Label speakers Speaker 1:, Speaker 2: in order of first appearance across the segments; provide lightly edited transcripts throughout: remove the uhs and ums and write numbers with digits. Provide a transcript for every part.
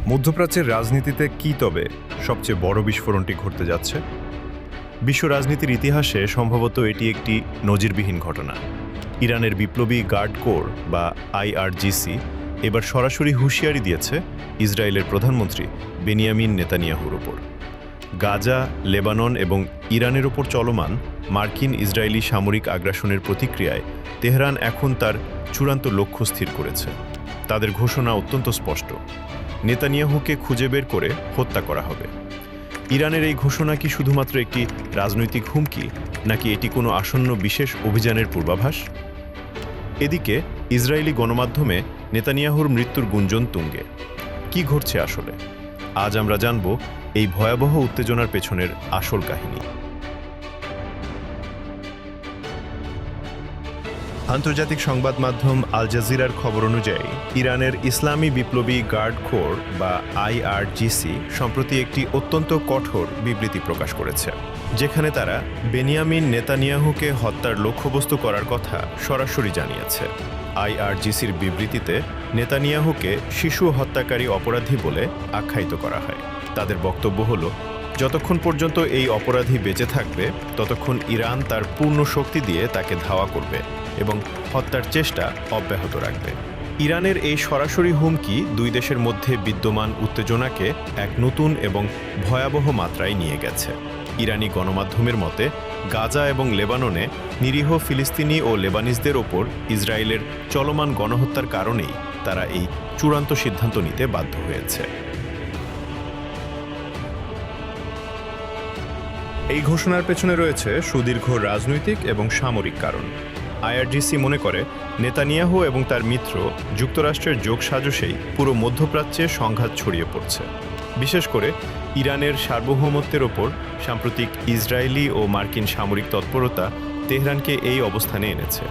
Speaker 1: মধ্যপ্রাচ্যের রাজনীতিতে কি তবে সবচেয়ে বড় বিস্ফোরণটি ঘটতে যাচ্ছে? বিশ্ব রাজনীতির ইতিহাসে সম্ভবত এটি একটি নজিরবিহীন ঘটনা। ইরানের বিপ্লবী গার্ড কোর বা আইআরজিসি এবার সরাসরি হুঁশিয়ারি দিয়েছে ইসরায়েলের প্রধানমন্ত্রী বেনিয়ামিন নেতানিয়াহুর ওপর। গাজা, লেবানন এবং ইরানের ওপর চলমান মার্কিন ইসরায়েলি সামরিক আগ্রাসনের প্রতিক্রিয়ায় তেহরান এখন তার চূড়ান্ত লক্ষ্য স্থির করেছে। তাদের ঘোষণা অত্যন্ত স্পষ্ট: নেতানিয়াহুকে খুঁজে বের করে হত্যা করা হবে। ইরানের এই ঘোষণা কি শুধুমাত্র একটি রাজনৈতিক হুমকি, নাকি এটি কোনো আসন্ন বিশেষ অভিযানের পূর্বাভাস? এদিকে ইসরায়েলি গণমাধ্যমে নেতানিয়াহুর মৃত্যুর গুঞ্জন তুঙ্গে। কি ঘটছে আসলে? আজ আমরা জানব এই ভয়াবহ উত্তেজনার পেছনের আসল কাহিনী। আন্তর্জাতিক সংবাদ মাধ্যম আল জাজিরার খবর অনুযায়ী ইরানের ইসলামী বিপ্লবী গার্ড কোর বা আইআরজিসি সম্প্রতি একটি অত্যন্ত কঠোর বিবৃতি প্রকাশ করেছে, যেখানে তারা বেনিয়ামিন নেতানিয়াহুকে হত্যার লক্ষ্যবস্তু করার কথা সরাসরি জানিয়েছে। আইআরজিসির বিবৃতিতে নেতানিয়াহুকে শিশু হত্যাকারী অপরাধী বলে আখ্যায়িত করা হয়। তাদের বক্তব্য হল, যতক্ষণ পর্যন্ত এই অপরাধী বেঁচে থাকবে ততক্ষণ ইরান তার পূর্ণ শক্তি দিয়ে তাকে ধাওয়া করবে এবং হত্যার চেষ্টা অব্যাহত রাখবে। ইরানের এই সরাসরি হুমকি দুই দেশের মধ্যে বিদ্যমান উত্তেজনাকে এক নতুন এবং ভয়াবহ মাত্রায় নিয়ে গেছে। ইরানি গণমাধ্যমের মতে, গাজা এবং লেবাননে নিরীহ ফিলিস্তিনি ও লেবানিজদের ওপর ইসরায়েলের চলমান গণহত্যার কারণেই তারা এই চূড়ান্ত সিদ্ধান্ত নিতে বাধ্য হয়েছে। এই ঘোষণার পেছনে রয়েছে সুদীর্ঘ রাজনৈতিক এবং সামরিক কারণ। আইআরজিসি মনে করে নেতানিয়াহু এবং তার মিত্র যুক্তরাষ্ট্রের যোগসাজশেই পুরো মধ্যপ্রাচ্যে সংঘাত ছড়িয়ে পড়ছে। বিশেষ করে ইরানের সার্বভৌমত্বের ওপর সাম্প্রতিক ইসরায়েলি ও মার্কিন সামরিক তৎপরতা তেহরানকে এই অবস্থানে এনেছে।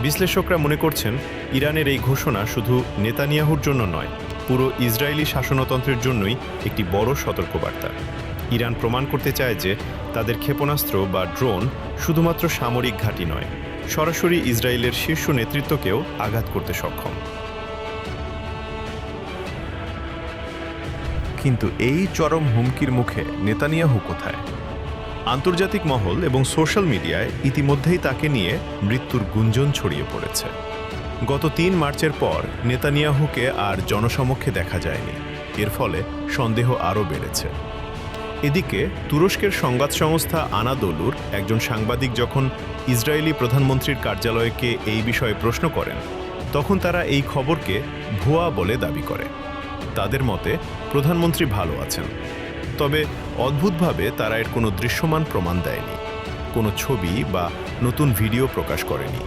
Speaker 1: বিশ্লেষকরা মনে করছেন, ইরানের এই ঘোষণা শুধু নেতানিয়াহুর জন্য নয়, পুরো ইসরায়েলি শাসনতন্ত্রের জন্যই একটি বড় সতর্কবার্তা। ইরান প্রমাণ করতে চায় যে তাদের ক্ষেপণাস্ত্র বা ড্রোন শুধুমাত্র সামরিক ঘাঁটি নয়, সরাসরি ইসরায়েলের শীর্ষ নেতৃত্বকেও আঘাত করতে সক্ষম। কিন্তু এই চরম হুমকির মুখে নেতানিয়াহু কোথায়? আন্তর্জাতিক মহল এবং সোশ্যাল মিডিয়ায় ইতিমধ্যেই তাকে নিয়ে মৃত্যুর গুঞ্জন ছড়িয়ে পড়েছে। গত ৩ মার্চের পর নেতানিয়াহুকে আর জনসমক্ষে দেখা যায়নি। এর ফলে সন্দেহ আরও বেড়েছে। এদিকে তুরস্কের সংবাদ সংস্থা আনাদোলুর একজন সাংবাদিক যখন ইসরায়েলি প্রধানমন্ত্রীর কার্যালয়কে এই বিষয়ে প্রশ্ন করেন, তখন তারা এই খবরকে ভুয়া বলে দাবি করে। তাদের মতে প্রধানমন্ত্রী ভালো আছেন, তবে অদ্ভুতভাবে তারা এর কোনো দৃশ্যমান প্রমাণ দেয়নি, কোনো ছবি বা নতুন ভিডিও প্রকাশ করেনি।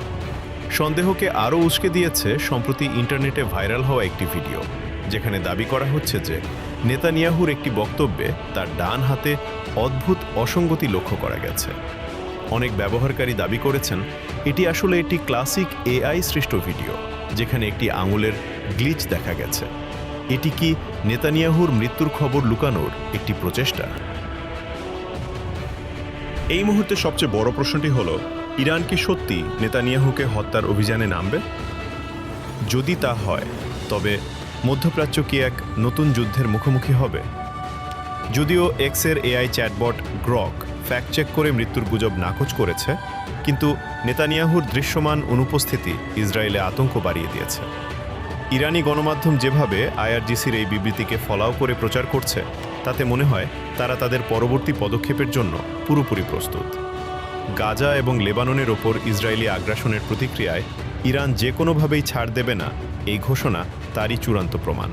Speaker 1: সন্দেহকে আরও উস্কে দিয়েছে সম্প্রতি ইন্টারনেটে ভাইরাল হওয়া একটি ভিডিও, যেখানে দাবি করা হচ্ছে যে নেতানিয়াহুর একটি বক্তব্যে তার ডান হাতে অদ্ভুত অসঙ্গতি লক্ষ্য করা গেছে। অনেক ব্যবহারকারী দাবি করেছেন এটি আসলে একটি ক্লাসিক এআই সৃষ্ট ভিডিও, যেখানে একটি আঙুলের গ্লিচ দেখা গেছে। এটি কি নেতানিয়াহুর মৃত্যুর খবর লুকানোর একটি প্রচেষ্টা? এই মুহূর্তে সবচেয়ে বড় প্রশ্নটি হল, ইরান কি সত্যি নেতানিয়াহুকে হত্যার অভিযানে নামবে? যদি তা হয়, তবে মধ্যপ্রাচ্য কি এক নতুন যুদ্ধের মুখোমুখি হবে? যদিও এক্সের AI chatbot Grok fact check করে মৃত্যুর গুজব নাকচ করেছে, কিন্তু নেতানিয়াহুর দৃশ্যমান অনুপস্থিতি ইসরায়েলে আতঙ্ক বাড়িয়ে দিয়েছে। ইরানি গণমাধ্যম যেভাবে আইআরজিসির এই বিবৃতিকে ফলাও করে প্রচার করছে, তাতে মনে হয় তারা তাদের পরবর্তী পদক্ষেপের জন্য পুরোপুরি প্রস্তুত। গাজা এবং লেবাননের ওপর ইসরায়েলি আগ্রাসনের প্রতিক্রিয়ায় ইরান যে কোনোভাবেই ছাড় দেবে না, এই ঘোষণা তারই চূড়ান্ত প্রমাণ।